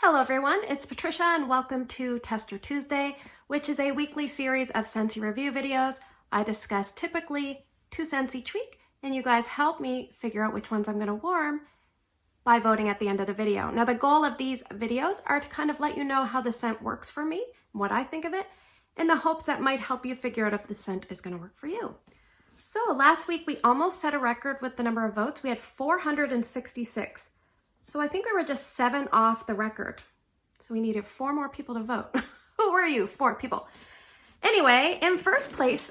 Hello everyone, it's Patricia and welcome to Tester Tuesday, which is a weekly series of Scentsy review videos. I discuss typically 2 scents each week, and you guys help me figure out which ones I'm going to warm by voting at the end of the video. Now the goal of these videos are to kind of let you know how the scent works for me, what I think of it, in the hopes that might help you figure out if the scent is going to work for you. So last week we almost set a record with the number of votes. We had 466. So I think we were just 7 off the record. So we needed 4 more people to vote. Who were you? 4 people. Anyway, in first place,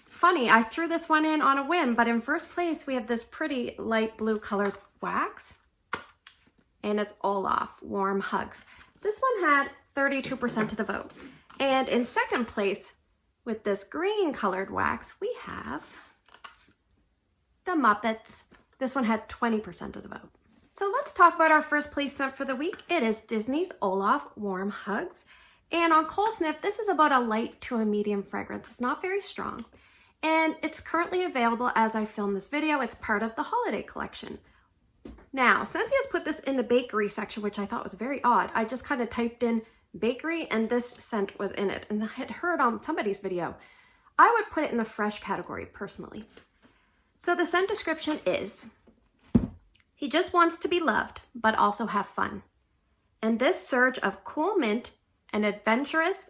funny, I threw this one in on a whim, but in first place we have this pretty light blue colored wax. And it's Olaf, Warm Hugs. This one had 32% of the vote. And in second place, with this green colored wax, we have the Muppets. This one had 20% of the vote. So let's talk about our first place scent for the week. It is Disney's Olaf Warm Hugs. And on cold sniff, this is about a light to a medium fragrance. It's not very strong. And it's currently available as I film this video. It's part of the holiday collection. Now, Scentsy has put this in the bakery section, which I thought was very odd. I just kind of typed in bakery and this scent was in it. And I had heard on somebody's video. I would put it in the fresh category personally. So the scent description is, he just wants to be loved, but also have fun. And this surge of cool mint and adventurous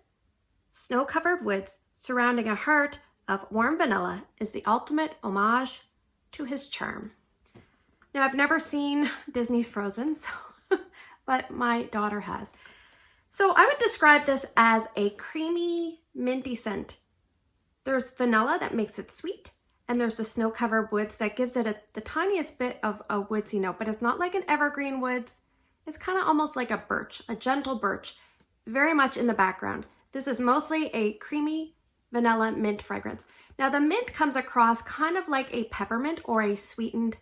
snow-covered woods surrounding a heart of warm vanilla is the ultimate homage to his charm. Now, I've never seen Disney's Frozen, but my daughter has. So I would describe this as a creamy, minty scent. There's vanilla that makes it sweet, and there's the snow-covered woods that gives it the tiniest bit of a woodsy note, but it's not like an evergreen woods. It's kind of almost like a birch, a gentle birch, very much in the background. This is mostly a creamy vanilla mint fragrance. Now the mint comes across kind of like a peppermint or a sweetened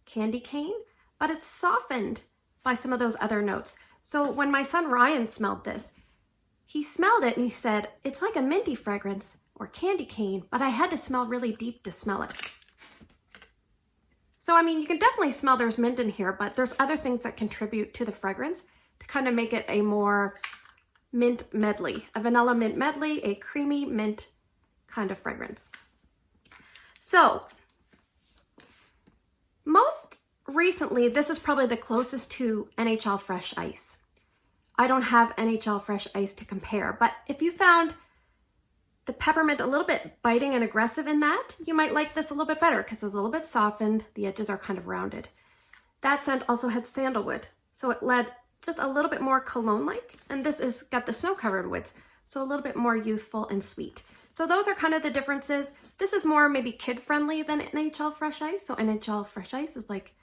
candy cane, but it's softened by some of those other notes. So when my son Ryan smelled this, he smelled it and he said, it's like a minty fragrance or candy cane, but I had to smell really deep to smell it. So, I mean, you can definitely smell there's mint in here, but there's other things that contribute to the fragrance to kind of make it a more mint medley, a vanilla mint medley, a creamy mint kind of fragrance. So, most recently, this is probably the closest to NHL Fresh Ice. I don't have NHL Fresh Ice to compare, but if you found the peppermint a little bit biting and aggressive in that, you might like this a little bit better because it's a little bit softened. The edges are kind of rounded. That scent also had sandalwood, so it led just a little bit more cologne-like, and this is got the snow-covered woods, so a little bit more youthful and sweet. So those are kind of the differences. This is more maybe kid-friendly than NHL Fresh Ice. So NHL Fresh Ice is like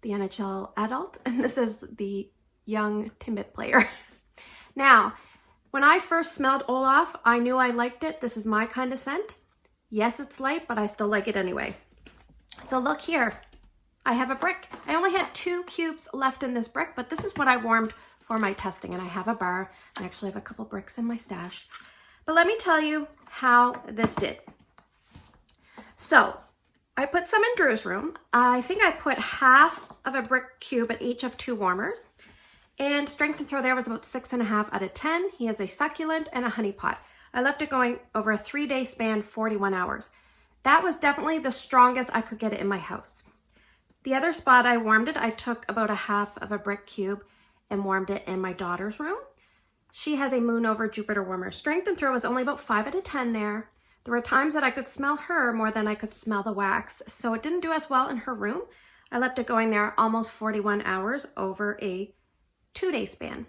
the NHL adult, and this is the young, timid player. Now, when I first smelled Olaf, I knew I liked it. This is my kind of scent. Yes, it's light, but I still like it anyway. So look here. I have a brick. I only had 2 cubes left in this brick, but this is what I warmed for my testing, and I have a bar. I actually have a couple bricks in my stash. But let me tell you how this did. So I put some in Drew's room. I think I put half of a brick cube in each of 2 warmers. And strength and throw there was about 6.5 out of 10. He has a succulent and a honey pot. I left it going over a 3-day span, 41 hours. That was definitely the strongest I could get it in my house. The other spot I warmed it, I took about a half of a brick cube and warmed it in my daughter's room. She has a Moon over Jupiter warmer. Strength and throw was only about 5 out of 10 there. There were times that I could smell her more than I could smell the wax, so it didn't do as well in her room. I left it going there almost 41 hours over a 2-day span.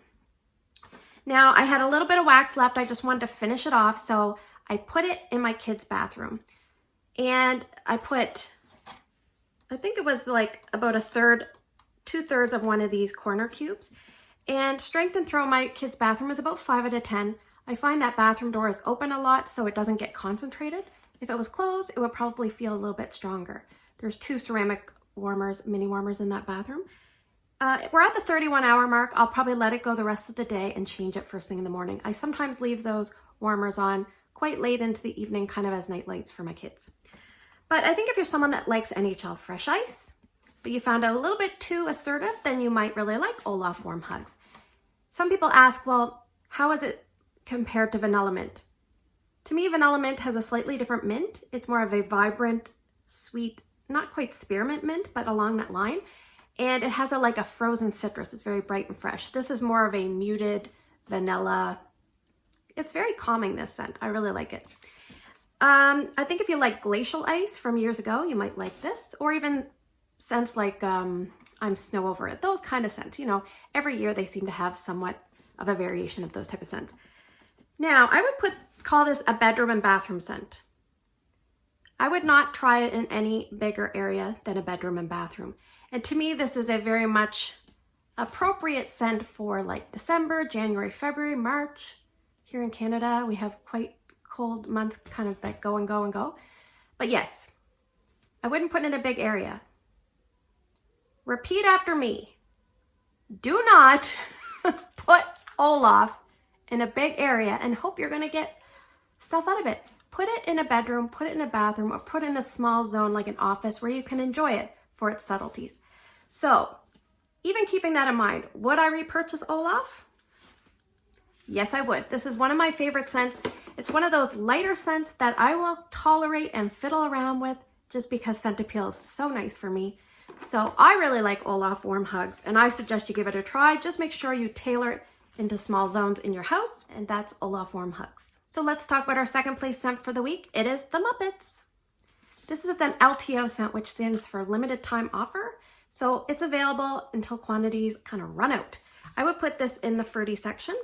Now I had a little bit of wax left. I just wanted to finish it off, so I put it in my kids' bathroom. And I put, I think it was like about 2/3 of one of these corner cubes. And strength and throw in my kids' bathroom is about 5 out of 10. I find that bathroom door is open a lot, so it doesn't get concentrated. If it was closed, it would probably feel a little bit stronger. There's 2 ceramic warmers, mini warmers in that bathroom. We're at the 31-hour mark. I'll probably let it go the rest of the day and change it first thing in the morning. I sometimes leave those warmers on quite late into the evening, kind of as night lights for my kids. But I think if you're someone that likes NHL Fresh Ice, but you found it a little bit too assertive, then you might really like Olaf Warm Hugs. Some people ask, well, how is it compared to vanilla mint? To me, vanilla mint has a slightly different mint. It's more of a vibrant, sweet, not quite spearmint mint, but along that line. And it has like a frozen citrus. It's very bright and fresh. This is more of a muted vanilla. It's very calming, this scent. I really like it. I think if you like glacial ice from years ago, you might like this, or even scents like I'm snow over it. Those kind of scents, you know, every year they seem to have somewhat of a variation of those type of scents. Now, I would call this a bedroom and bathroom scent. I would not try it in any bigger area than a bedroom and bathroom. And to me, this is a very much appropriate scent for like December, January, February, March. Here in Canada, we have quite cold months, kind of that go and go and go. But yes, I wouldn't put it in a big area. Repeat after me. Do not put Olaf in a big area and hope you're going to get stuff out of it. Put it in a bedroom, put it in a bathroom, or put it in a small zone like an office where you can enjoy it for its subtleties. So, even keeping that in mind, would I repurchase Olaf? Yes, I would. This is one of my favorite scents. It's one of those lighter scents that I will tolerate and fiddle around with just because scent appeal is so nice for me. So I really like Olaf Warm Hugs, and I suggest you give it a try. Just make sure you tailor it into small zones in your house, and that's Olaf Warm Hugs. So let's talk about our second place scent for the week. It is the Muppets. This is an LTO scent, which stands for limited time offer. So it's available until quantities kind of run out. I would put this in the fruity section,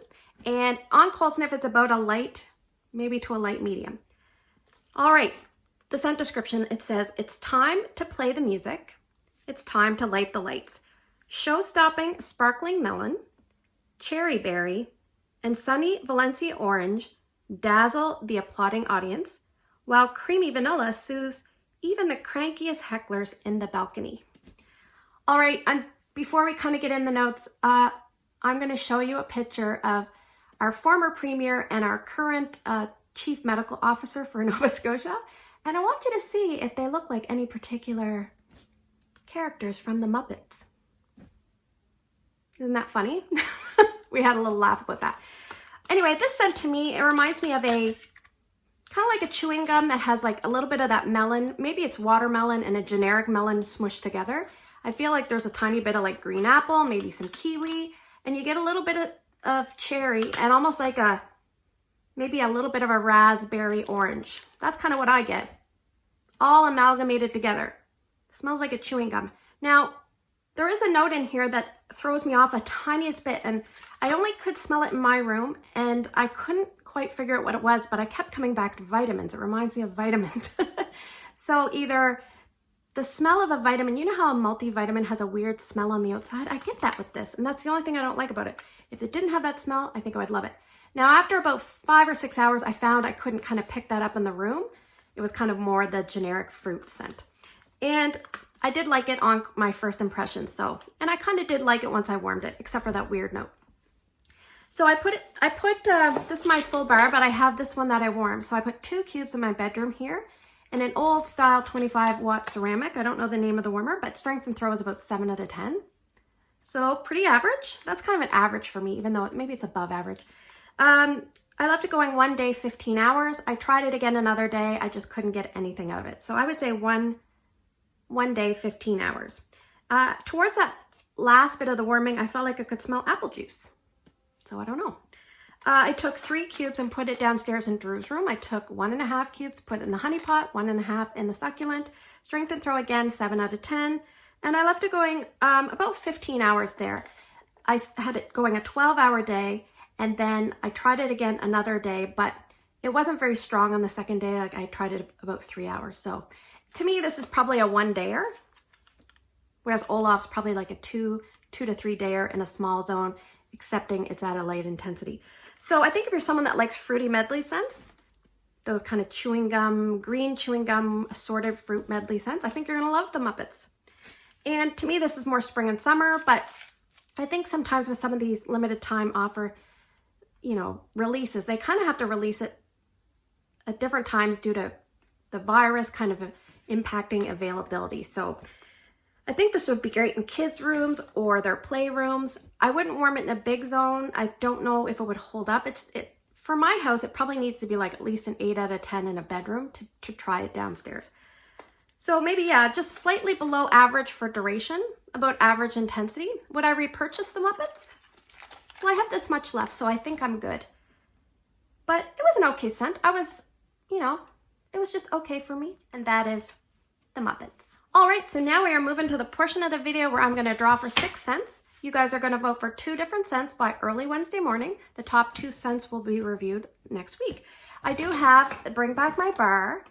and on cold sniff, it's about a light, maybe to a light medium. All right, the scent description, it says, it's time to play the music. It's time to light the lights. Show-stopping sparkling melon, cherry berry, and sunny Valencia orange dazzle the applauding audience, while creamy vanilla soothes even the crankiest hecklers in the balcony. All right, before we kind of get in the notes, I'm going to show you a picture of our former premier and our current chief medical officer for Nova Scotia, and I want you to see if they look like any particular characters from the Muppets. Isn't that funny? We had a little laugh about that. Anyway, this scent to me, it reminds me of a kind of like a chewing gum that has like a little bit of that melon. Maybe it's watermelon and a generic melon smushed together. I feel like there's a tiny bit of like green apple, maybe some kiwi, and you get a little bit of cherry and almost like maybe a little bit of a raspberry orange. That's kind of what I get. All amalgamated together. Smells like a chewing gum. Now, there is a note in here that throws me off a tiniest bit, and I only could smell it in my room, and I couldn't quite figure out what it was, but I kept coming back to vitamins. It reminds me of vitamins. So either the smell of a vitamin, you know how a multivitamin has a weird smell on the outside? I get that with this, and that's the only thing I don't like about it. If it didn't have that smell, I think I would love it. Now, after about 5 or 6 hours, I found I couldn't kind of pick that up in the room. It was kind of more the generic fruit scent. And I did like it on my first impression, and I kind of did like it once I warmed it, except for that weird note. So I put this is my full bar, but I have this one that I warmed. So I put 2 cubes in my bedroom here, and an old style 25-watt ceramic. I don't know the name of the warmer, but strength and throw is about 7 out of 10. So pretty average. That's kind of an average for me, even though maybe it's above average. I left it going one day, 15 hours. I tried it again another day. I just couldn't get anything out of it. So I would say one day, 15 hours. Towards that last bit of the warming, I felt like I could smell apple juice. So I don't know. I took 3 cubes and put it downstairs in Drew's room. I took 1.5 cubes, put it in the honey pot, 1.5 in the succulent. Strength and throw again, 7 out of 10. And I left it going about 15 hours there. I had it going a 12-hour day, and then I tried it again another day, but it wasn't very strong on the second day. Like I tried it about 3 hours. So to me, this is probably a 1-dayer, whereas Olaf's probably like a 2 to 3-dayer in a small zone, excepting it's at a light intensity. So I think if you're someone that likes fruity medley scents, those kind of chewing gum, green chewing gum, assorted fruit medley scents, I think you're gonna love the Muppets. And to me, this is more spring and summer, but I think sometimes with some of these limited time offer, releases, they kind of have to release it at different times due to the virus kind of impacting availability. So I think this would be great in kids' rooms or their playrooms. I wouldn't warm it in a big zone. I don't know if it would hold up. For my house, it probably needs to be like at least an 8 out of 10 in a bedroom to try it downstairs. So maybe, yeah, just slightly below average for duration, about average intensity. Would I repurchase the Muppets? Well, I have this much left, so I think I'm good. But it was an okay scent. It was just okay for me. And that is the Muppets. All right, so now we are moving to the portion of the video where I'm going to draw for 6 scents. You guys are going to vote for 2 different scents by early Wednesday morning. The top 2 scents will be reviewed next week. I do have the Bring Back My Bar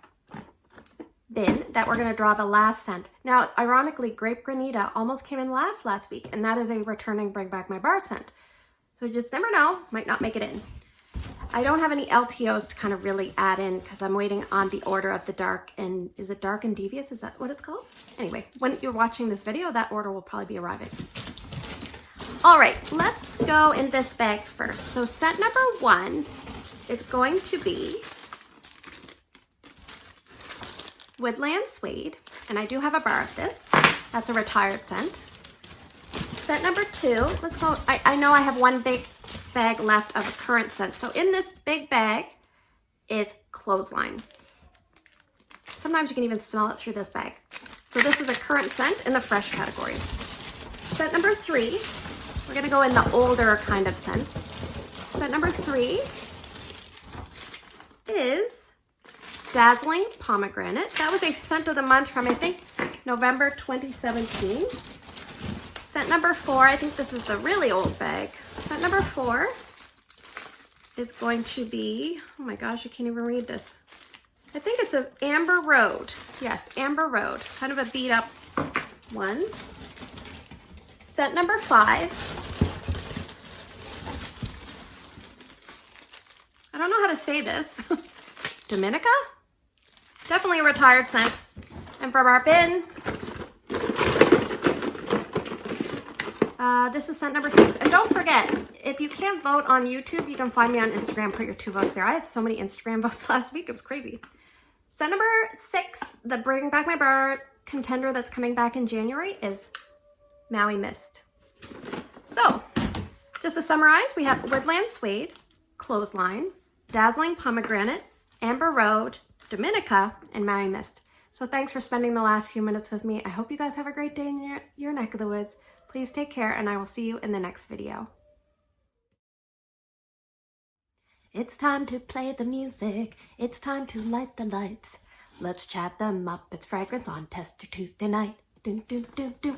bin that we're going to draw the last scent. Now, ironically, Grape Granita almost came in last week, and that is a returning Bring Back My Bar scent. So you just never know, might not make it in. I don't have any LTOs to kind of really add in because I'm waiting on the order of the dark and, is it Dark and Devious? Is that what it's called? Anyway, when you're watching this video, that order will probably be arriving. All right, let's go in this bag first. So scent number 1 is going to be Woodland Suede, and I do have a bar of this. That's a retired scent. Scent number 2, let's go, I know I have one big bag left of a current scent. So in this big bag is Clothesline. Sometimes you can even smell it through this bag. So this is a current scent in the fresh category. Scent number 3, we're gonna go in the older kind of scents. Scent number 3 is Dazzling Pomegranate. That was a scent of the month from, I think, November 2017. Scent number 4, I think this is the really old bag. Scent number 4 is going to be, oh my gosh, I can't even read this. I think it says Amber Road. Yes, Amber Road, kind of a beat up one. Scent number 5. I don't know how to say this. Dominica? Definitely a retired scent. And from our bin, this is scent number 6. And don't forget, if you can't vote on YouTube, you can find me on Instagram, put your 2 votes there. I had so many Instagram votes last week, it was crazy. Scent number 6, the Bring Back My Bar contender that's coming back in January is Maui Mist. So, just to summarize, we have Woodland Suede, Clothesline, Dazzling Pomegranate, Amber Road, Dominica, and Maui Mist. So thanks for spending the last few minutes with me. I hope you guys have a great day in your neck of the woods. Please take care, and I will see you in the next video. It's time to play the music. It's time to light the lights. Let's chat the Muppets fragrance on Tester Tuesday night. Do, do, do, do.